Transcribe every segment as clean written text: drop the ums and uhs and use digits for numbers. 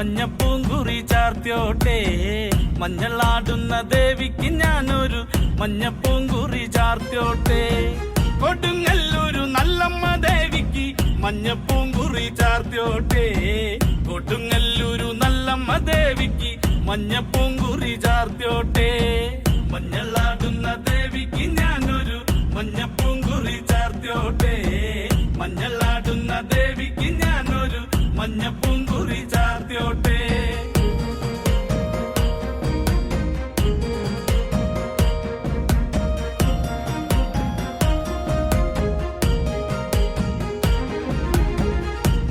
മഞ്ഞപ്പൂങ്കുറി ചാർത്തിയോട്ടെ. മഞ്ഞളാടുന്ന ദേവിക്ക് ഞാനൊരു മഞ്ഞപ്പൂങ്കുറി ചാർത്തിയോട്ടെ. കൊടുങ്ങല്ലൂരു നല്ലമ്മ ദേവിക്ക് മഞ്ഞപ്പൂങ്കുറി ചാർത്തിയോട്ടെ. കൊടുങ്ങല്ലൂരു നല്ലമ്മ ദേവിക്ക് മഞ്ഞപ്പൂങ്കുറി ചാർത്തിയോട്ടെ. മഞ്ഞളാടുന്ന ദേവിക്ക് ഞാനൊരു മഞ്ഞപ്പൂങ്കുറി ചാർത്തിയോട്ടെ. മഞ്ഞളാടുന്ന ദേവിക്ക് ഞാനൊരു മഞ്ഞപ്പൂങ്കുറി ചാർത്തിയോട്ടെ.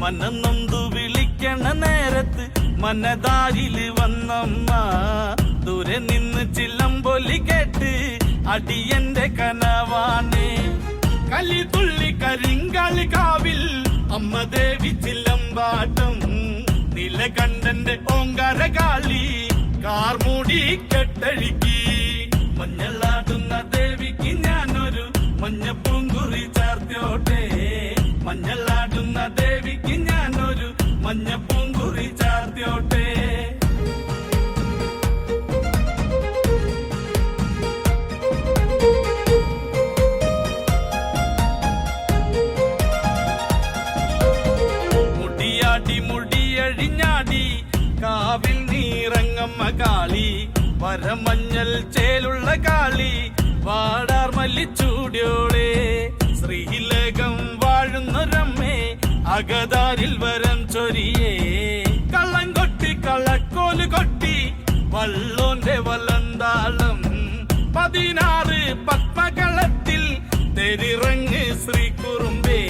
മനന്നൊന്തു വിളിക്കണ നേരത്ത് മനതാരില് വന്നമ്മ. ദൂരെ നിന്ന് ചില്ലമ്പൊലി കേട്ട് അടിയന്റെ കനവാണ്. കലി തുള്ളി കരിങ്കാളി കാവിൽ അമ്മ ദേവി ചില്ലമ്പാട്ടം. നിലകണ്ഠന്റെ ഓങ്കാര കാളി കാർമൂടി കെട്ടഴിക്കി. മഞ്ഞളാടുന്ന ദേവിക്ക് ഞാനൊരു മഞ്ഞപ്പൂങ്കുറി ചാർത്തിയോട്ടെ. മഞ്ഞളാടുന്ന ദേവിക്ക് ഞാനൊരു മഞ്ഞപ്പൂങ്കുറി ചാർത്തിയോട്ടെ. മുടിയാടി മുടിയഴിഞ്ഞാടി കാവിൽ നീറങ്ങമ്മ കാളി. വരമഞ്ഞൽ ചേലുള്ള കാളി വാടാർ മല്ലിച്ചൂടിയോളെ. ശ്രീലകം വാഴുന്നൊരമ്മേ അകതാരിൽ വരം ചൊരിയേ. കള്ളം കൊട്ടി കളക്കോല് കൊട്ടി വള്ളോന്റെ വലന്താളം. 16 പത്മകളത്തിൽ തെരിറങ്ങ് ശ്രീകുറുമ്പേ.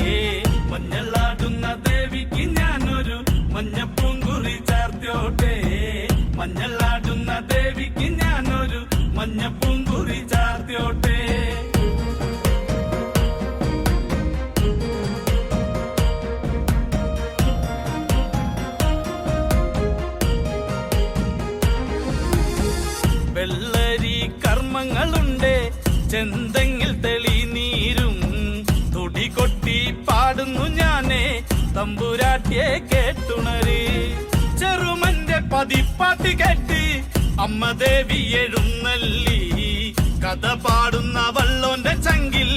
മഞ്ഞളാടുന്ന ദേവിക്ക് ഞാനൊരു മഞ്ഞപ്പൂങ്കുറി ചാർത്തിയോട്ടെ. മഞ്ഞളാടുന്ന ദേവിക്ക് ഞാനൊരു മഞ്ഞപ്പൂങ്കുറി ചാർത്തിയോട്ടെ. വെള്ളരി കർമ്മങ്ങളുണ്ട് ചെന്തെങ്ങിൽ തെളിനീരും. തുടി കൊട്ടി പാടുന്നു ഞാനേ തമ്പുരാട്ടിയെ കേട്ടുണര്. ചെറുമന്റെ പതിപ്പാട്ട് കേട്ട് അമ്മ ദേവി എഴുന്നള്ളി. കഥ പാടുന്ന വള്ളോന്റെ ചങ്കിൽ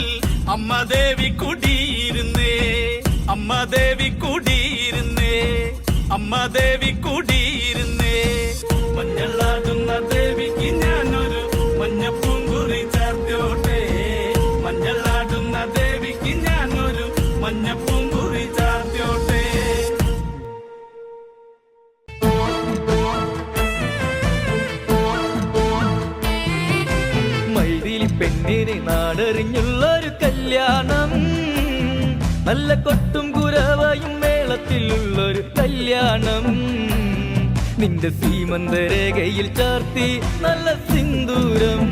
അമ്മ ദേവി കുടിയിരുന്നേ. അമ്മ ദേവി കുടിയിരുന്നേ. അമ്മ ദേവി കുടിയിരുന്നേ. മഞ്ഞളാടുന്ന ദേവിക്ക് ഞാനൊരു മഞ്ഞപ്പൂങ്കുറി ചാർത്തിയോട്ടെ. മഞ്ഞളാടുന്ന ദേവിക്ക് ഞാനൊരു മഞ്ഞപ്പൂങ്കുറി ചാർത്തിയോട്ടെ. മൈതിലി പെണ്ണിന് നാടറിഞ്ഞുള്ളൊരു കല്യാണം. നല്ല കൊട്ടും കുരവയും മേളത്തിലുള്ളൊരു കല്യാണം. നിന്റെ സീമന്തരേഖയിൽ ചാർത്തി നല്ല സിന്ദൂരം.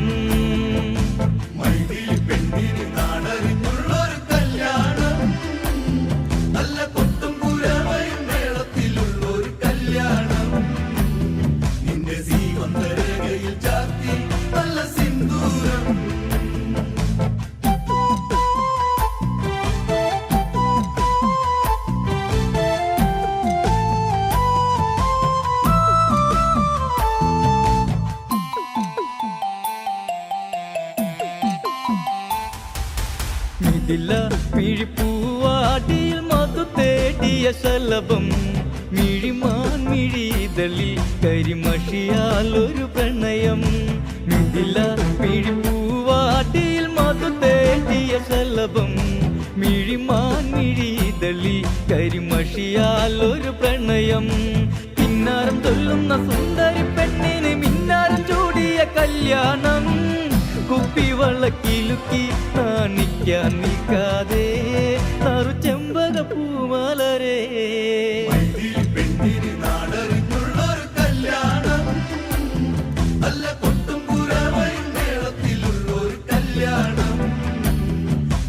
മൈതിലി പെണ്ണിന് നാടറിഞ്ഞുള്ളൊരു കല്യാണം. നല്ല കൊട്ടും കുരവയും മേളത്തിലുള്ളൊരു കല്യാണം. നിന്റെ സീമന്തരേഖയിൽ ചാർത്തി നല്ല സിന്ദൂരം. മിഴില്ല മിഴിപ്പൂവാടിയിൽ മധു തേടിയ ശലഭം. മിഴിമാൻ മിഴിതളിൽ കരിമഷിയാൽ ഒരു പ്രണയം. മിഴില്ല മിഴിപ്പൂവാടിയിൽ മധു തേടിയ ശലഭം. മിഴിമാൻ മിഴിതളിൽ കരിമഷിയാൽ ഒരു പ്രണയം. കിന്നാരം ചൊല്ലുന്ന സുന്ദരി പെണ്ണിന് മിന്നാരം ചൂടിയ കല്യാണം. കുപ്പിവളക്കിലുക്കി കാണിക്കാൻ നിൽക്കാതെ നറു ചെമ്പക പൂമലരേ. മൈതിലി പെണ്ണിന് നാടറിഞ്ഞുള്ളൊരു കല്യാണം. നല്ല കൊട്ടും കുരവയും മേളത്തിലുള്ളൊരു കല്യാണം.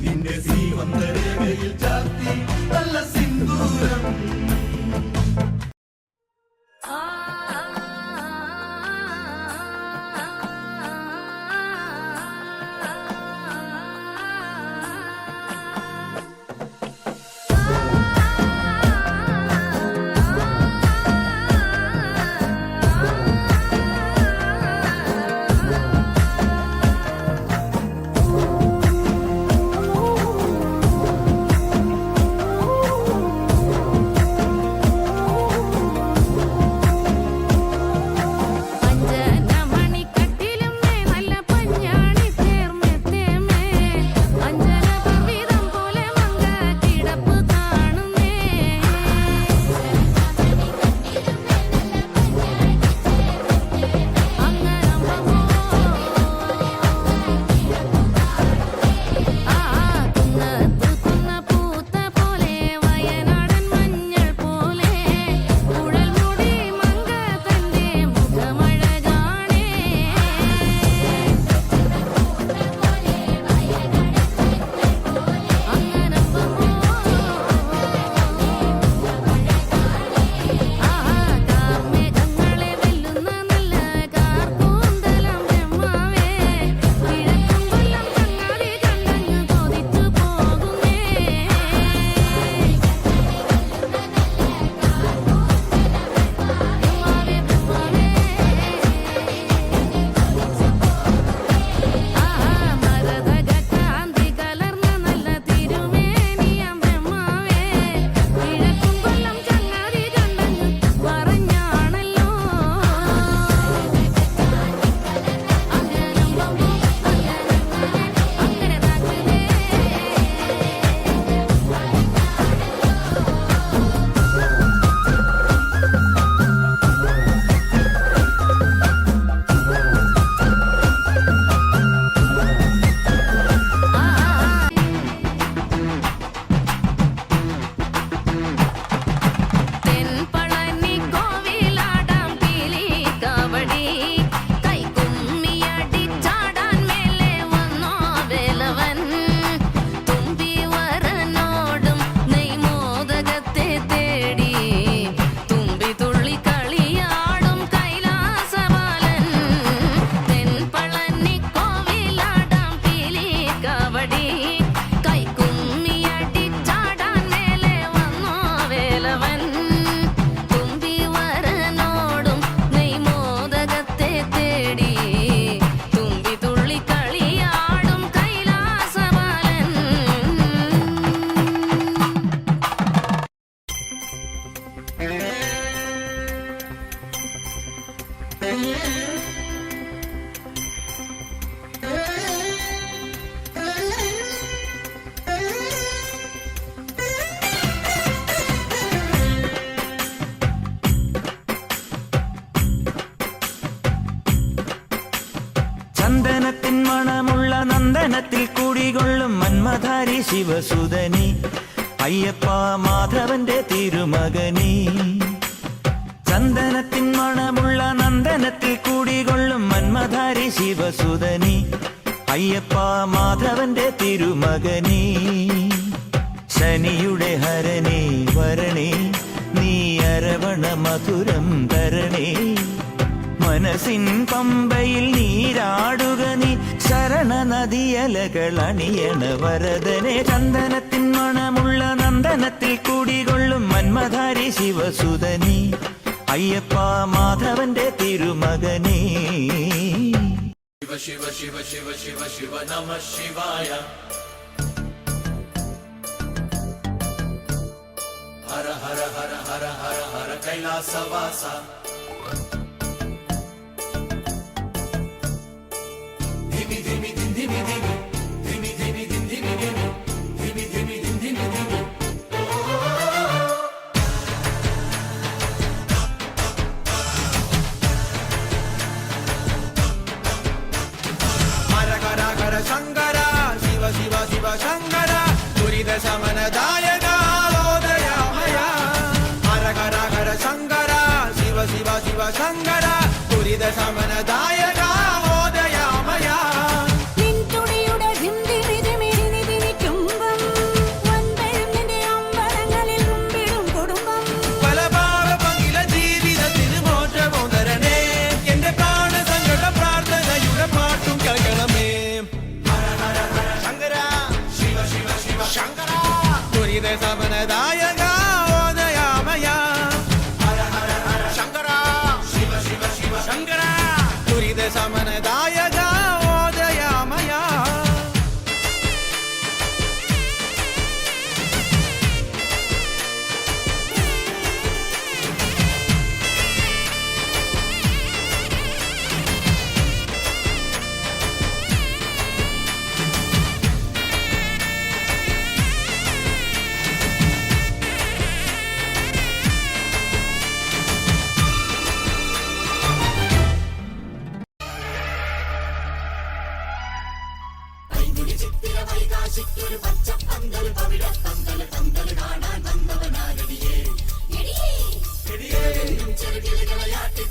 നിന്റെ സീമന്തരേഖയിൽ ചാർത്തി നല്ല സിന്ദൂരം. തേടിയേ തുമ്പി തുള്ളി കളിയാടും കൈലാസബാലൻ. ചന്ദനത്തിൻ മണമുള്ള നന്ദനത്തിൽ കുടികൊള്ളും മന്മധാരി ശിവസുതനി അയ്യപ്പ മാധവന്റെ തിരുമകനി. ചന്ദനത്തിൻ മണമുള്ള നന്ദനത്തിൽ കുടികൊള്ളും മന്മധാരി ശിവസുതനി അയ്യപ്പ മാധവന്റെ തിരുമകനി. ശനിയുടെ ഹരണേ വരണേ നീ അരവണ മധുരം തരണേ. മനസ്സിൻ പമ്പയിൽ നീരാടുക നീ ശരണ നദിയലകൾ അണിയണ വരദനെ. ചന്ദനത്തിൻ മണമുള്ള നന്ദനത്തിൽ കുടികൊള്ളും മന്മധാരി ശിവസുതനി അയ്യപ്പ മാധവന്റെ തിരുമകനേ. ശിവ ശിവ ശിവ ശിവ ശിവ ശിവ നമ ശിവായ. ഹര ഹര ഹര ഹര ഹര ഹര കൈലാസവാസ. ധിമി ധിമി ധിം ധിമി ധിമി ധിമി ധിമി ധിം ധിമി ധിമി ധിമി ധിമി ധിം ധിമി ധിമി. ഹര ഹര ഹര ശങ്കര ശിവ ശിവ ശിവ ശങ്കര ദുരിത ശമനദായക ഓദയാമയ. ഹര ഹര ഹര ശങ്കര ശിവ ശിവ ശിവ ശങ്കര ദുരിത ശമനദായക ഓദയാമയ. നിൻതുടിയുടെ ധിംതിമി ധിമിരി തിമിക്കുമ്പം വൻപെഴും നിന്റെ അമ്പലങ്ങളിൽ മുമ്പിടും കുടുംബം. പലഭാവ പങ്കില ജീവിതത്തിന് മോക്ഷമോ തരണേ. എന്റെ പ്രാണ സങ്കട പ്രാർത്ഥനയുടെ പാട്ടും കേൾക്കണമേ. ഹര ഹര ഹര ശങ്കര ശിവ ശിവ ശിവ ശങ്കര ദുരിത ശമനദായക ഓദയാമയ. ഹര ഹര ഹര ശങ്കര ശിവ ശിവ ശിവ ശങ്കര ദുരിത ശമനദായക ഓദയാമയ. ചെടിയേ ചെറുകിളികളയാട്ടി